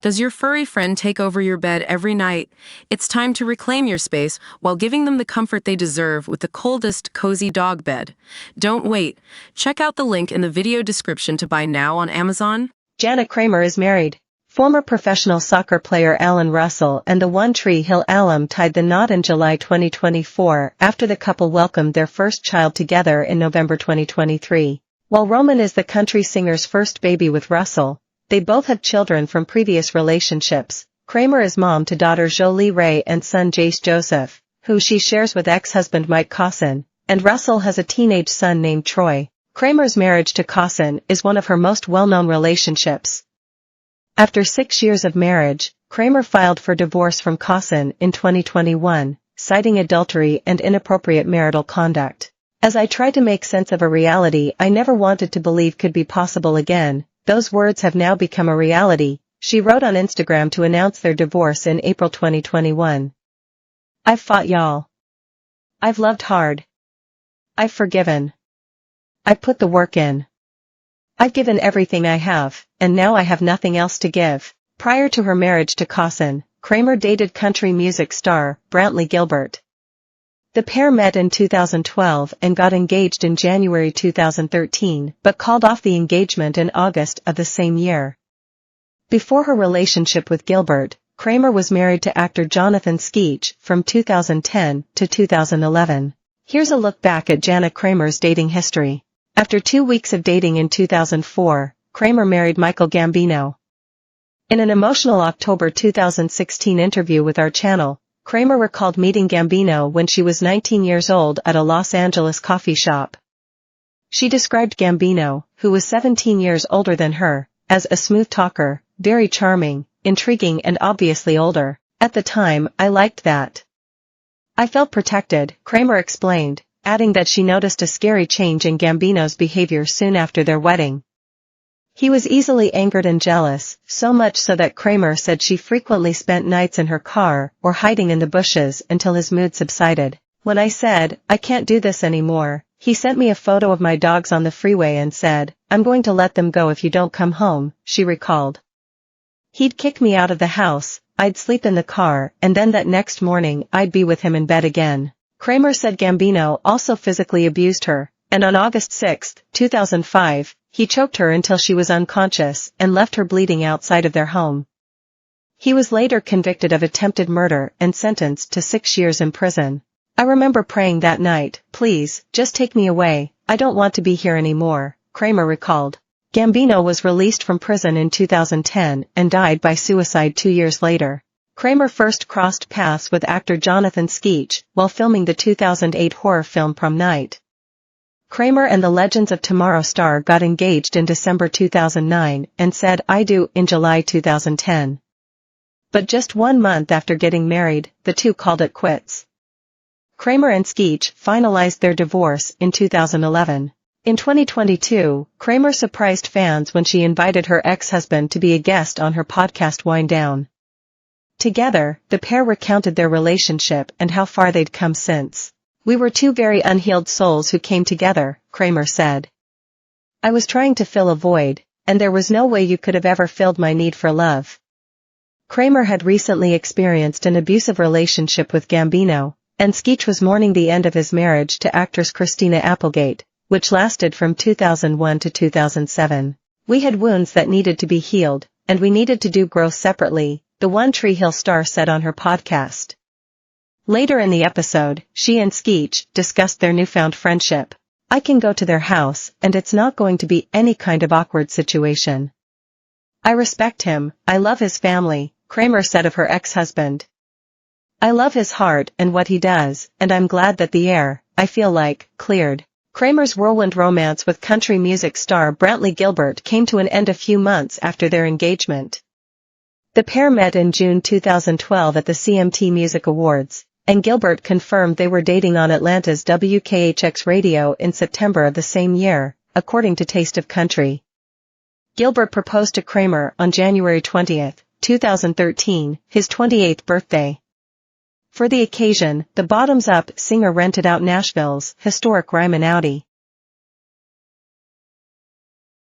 Does your furry friend take over your bed every night? It's time to reclaim your space while giving them the comfort they deserve with the coldest, cozy dog bed. Don't wait. Check out the link in the video description to buy now on Amazon. Jana Kramer is married. Former professional soccer player Allan Russell and the One Tree Hill alum tied the knot in July 2024 after the couple welcomed their first child together in November 2023. While Roman is the country singer's first baby with Russell, they both have children from previous relationships. Kramer is mom to daughter Jolie Ray and son Jace Joseph, who she shares with ex-husband Mike Caussin, and Russell has a teenage son named Troy. Kramer's marriage to Caussin is one of her most well-known relationships. After 6 years of marriage, Kramer filed for divorce from Caussin in 2021, citing adultery and inappropriate marital conduct. As I try to make sense of a reality I never wanted to believe could be possible again, those words have now become a reality, she wrote on Instagram to announce their divorce in April 2021. I've fought y'all. I've loved hard. I've forgiven. I've put the work in. I've given everything I have, and now I have nothing else to give. Prior to her marriage to Caussin, Kramer dated country music star Brantley Gilbert. The pair met in 2012 and got engaged in January 2013, but called off the engagement in August of the same year. Before her relationship with Gilbert, Kramer was married to actor Jonathan Skeech from 2010 to 2011. Here's a look back at Jana Kramer's dating history. After 2 weeks of dating in 2004, Kramer married Michael Gambino. In an emotional October 2016 interview with our channel, Kramer recalled meeting Gambino when she was 19 years old at a Los Angeles coffee shop. She described Gambino, who was 17 years older than her, as a smooth talker, very charming, intriguing and obviously older. At the time, I liked that. I felt protected, Kramer explained, adding that she noticed a scary change in Gambino's behavior soon after their wedding. He was easily angered and jealous, so much so that Kramer said she frequently spent nights in her car or hiding in the bushes until his mood subsided. When I said, I can't do this anymore, he sent me a photo of my dogs on the freeway and said, I'm going to let them go if you don't come home, she recalled. He'd kick me out of the house, I'd sleep in the car, and then that next morning I'd be with him in bed again. Kramer said Gambino also physically abused her, and on August 6, 2005, he choked her until she was unconscious and left her bleeding outside of their home. He was later convicted of attempted murder and sentenced to 6 years in prison. I remember praying that night, please, just take me away, I don't want to be here anymore, Kramer recalled. Gambino was released from prison in 2010 and died by suicide 2 years later. Kramer first crossed paths with actor Jonathan Skeech while filming the 2008 horror film Prom Night. Kramer and the Legends of Tomorrow star got engaged in December 2009 and said I do in July 2010. But just 1 month after getting married, the two called it quits. Kramer and Skeech finalized their divorce in 2011. In 2022, Kramer surprised fans when she invited her ex-husband to be a guest on her podcast Wind Down. Together, the pair recounted their relationship and how far they'd come since. We were two very unhealed souls who came together, Kramer said. I was trying to fill a void, and there was no way you could have ever filled my need for love. Kramer had recently experienced an abusive relationship with Gambino, and Skeech was mourning the end of his marriage to actress Christina Applegate, which lasted from 2001 to 2007. We had wounds that needed to be healed, and we needed to do growth separately, the One Tree Hill star said on her podcast. Later in the episode, she and Skeech discussed their newfound friendship. I can go to their house, and it's not going to be any kind of awkward situation. I respect him, I love his family, Kramer said of her ex-husband. I love his heart and what he does, and I'm glad that the air, I feel like, cleared. Kramer's whirlwind romance with country music star Brantley Gilbert came to an end a few months after their engagement. The pair met in June 2012 at the CMT Music Awards, and Gilbert confirmed they were dating on Atlanta's WKHX radio in September of the same year, according to Taste of Country. Gilbert proposed to Kramer on January 20, 2013, his 28th birthday. For the occasion, the Bottoms Up singer rented out Nashville's historic Ryman Audi.